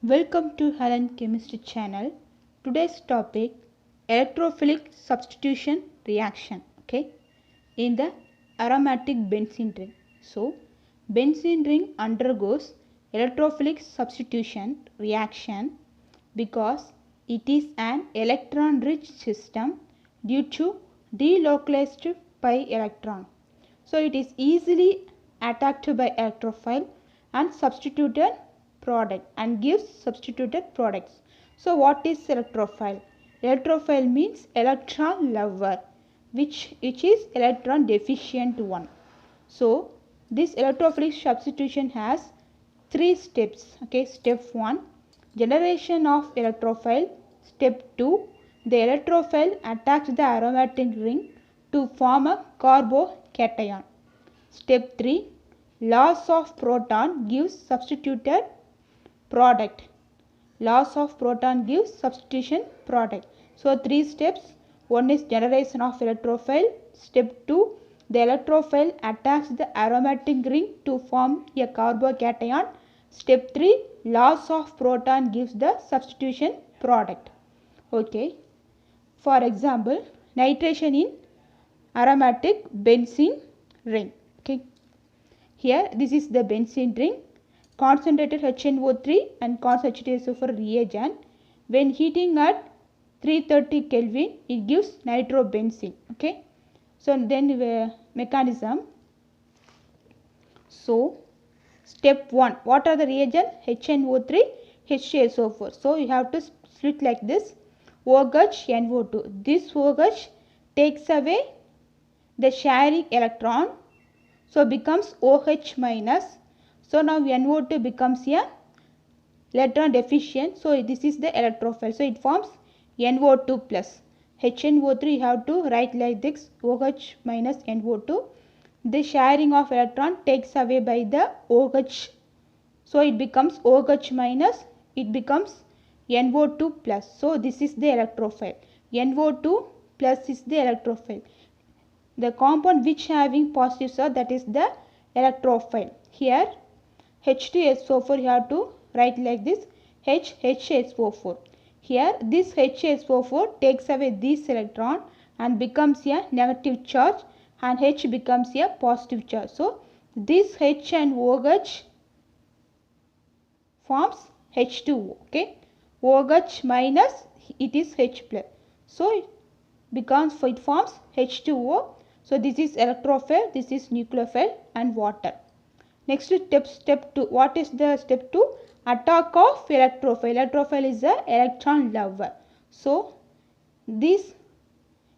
Welcome to Helen Chemistry channel. Today's topic electrophilic substitution reaction. Okay, in the aromatic benzene ring. So, benzene ring undergoes electrophilic substitution reaction because it is an electron rich system due to delocalized pi electron. So, it is easily attacked by electrophile and substituted product and gives substituted products. So, what is electrophile? Electrophile means electron lover, which is electron deficient one. So, this electrophilic substitution has three steps. Okay, step 1, generation of electrophile. Step 2, the electrophile attacks the aromatic ring to form a carbocation. Step 3, loss of proton gives substituted product. Loss of proton gives substitution product. So, three steps. One is generation of electrophile. Step 2, the electrophile attacks the aromatic ring to form a carbocation. Step 3, loss of proton gives the substitution product. Okay. For example, nitration in aromatic benzene ring. Okay. Here this is the benzene ring, concentrated HNO3 and concentrated H2SO4 reagent. When heating at 330 Kelvin, it gives nitrobenzene. Okay. So then mechanism. So step 1, what are the reagent? HNO3, H2SO4. So you have to split like this. OH NO2. This OH takes away the sharing electron, so becomes OH minus. So now NO2 becomes a electron deficient. So this is the electrophile. So it forms NO2 plus. HNO3 you have to write like this, OH minus NO2. The sharing of electron takes away by the OH. So it becomes OH minus, it becomes NO2 plus. So this is the electrophile. NO2 plus is the electrophile. The compound which having positive charge, that is the electrophile. Here H2SO4 you have to write like this, HHSO4. Here this HSO4 takes away this electron and becomes a negative charge, and H becomes a positive charge. So this H and OH forms H2O. Okay, OH minus, it is H plus. So it forms H2O. So this is electrophile, this is nucleophile and water. Next step 2. What is the step 2? Attack of electrophile. Electrophile is a electron lover. So this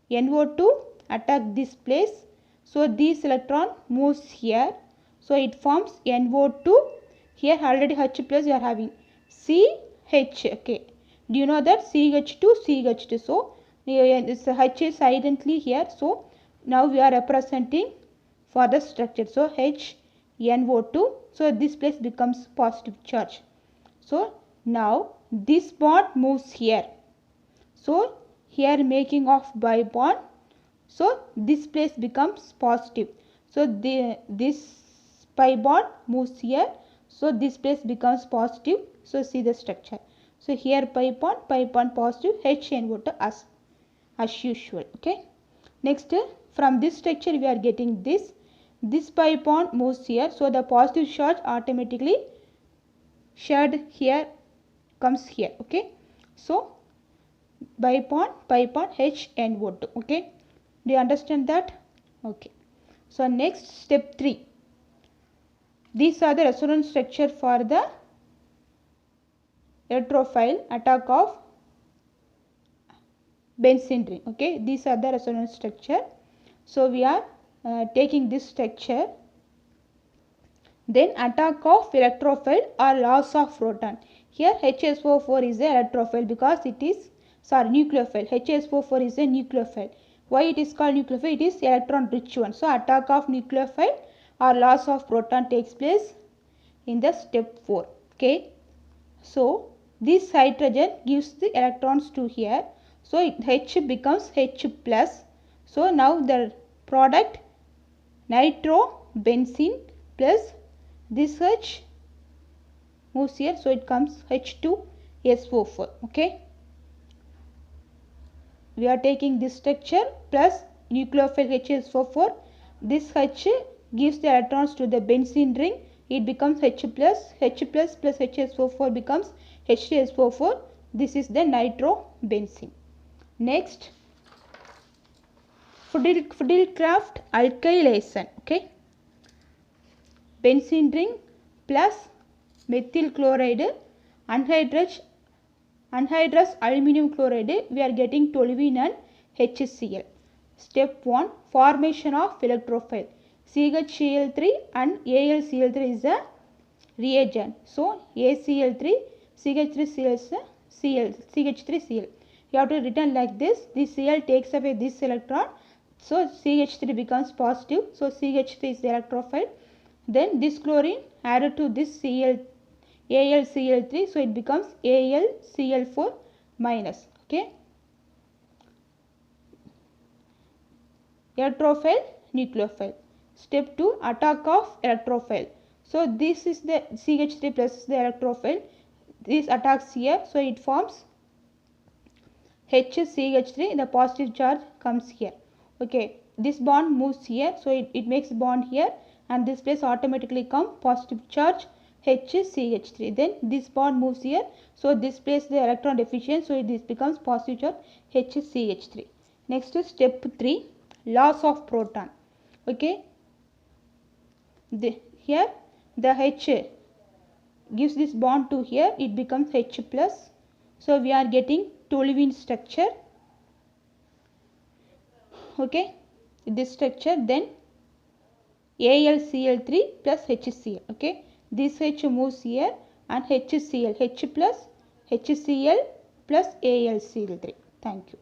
NO2 attack this place. So this electron moves here. So it forms NO2. Here already H plus you are having CH. Okay. Do you know that CH2 CH2? So this H is silently here. So now we are representing for the structure. So H NO2. So this place becomes positive charge. So now this bond moves here. So here making of bi bond. So this place becomes positive. So this pi bond moves here. So this place becomes positive. So see the structure. So here pi bond positive, HNO2 as usual. Okay. Next, from this structure we are getting this. This pi bond moves here. So the positive charge automatically shared here comes here. Okay. So pi bond HNO2. Okay. Do you understand that? Okay. So next step 3. These are the resonance structure for the electrophile attack of benzene ring. Okay, these are the resonance structure. So we are taking this structure. Then attack of electrophile or loss of proton. Here HSO4 is a electrophile because it is nucleophile. HSO4 is a nucleophile. Why it is called nucleophile? It is electron rich one. So attack of nucleophile or loss of proton takes place in the step 4. Okay. So this hydrogen gives the electrons to here. So H becomes H plus. So now the product nitrobenzene plus this H moves here, so it comes H2SO4. Okay, we are taking this structure plus nucleophile HSO4. This H gives the electrons to the benzene ring. It becomes H plus plus HSO4 becomes H2SO4. This is the nitrobenzene. Next, Friedel-Crafts alkylation. Okay, benzene ring plus methyl chloride, anhydrous aluminum chloride, we are getting toluene and HCl. Step 1, formation of electrophile. CHCl3 and AlCl3 is a reagent. So ACl3, CH3Cl, CH3Cl. You have to written like this. This Cl takes away this electron. So CH3 becomes positive. So CH3 is the electrophile. Then this chlorine added to this AlCl3, so it becomes AlCl4 minus. Okay, electrophile, nucleophile. Step 2, attack of electrophile. So this is the CH3 plus is the electrophile. This attacks here, so it forms HCH3. The positive charge comes here. Okay, this bond moves here, so it makes bond here, and this place automatically come positive charge HCH3. Then this bond moves here, so this place the electron deficient, so this becomes positive charge HCH3. Next is step 3, loss of proton. Okay, here the H gives this bond to here, it becomes H plus. So we are getting toluene structure. Okay, this structure, then AlCl3 plus HCl. Okay, this H moves here and HCl, H plus HCl plus AlCl3. Thank you.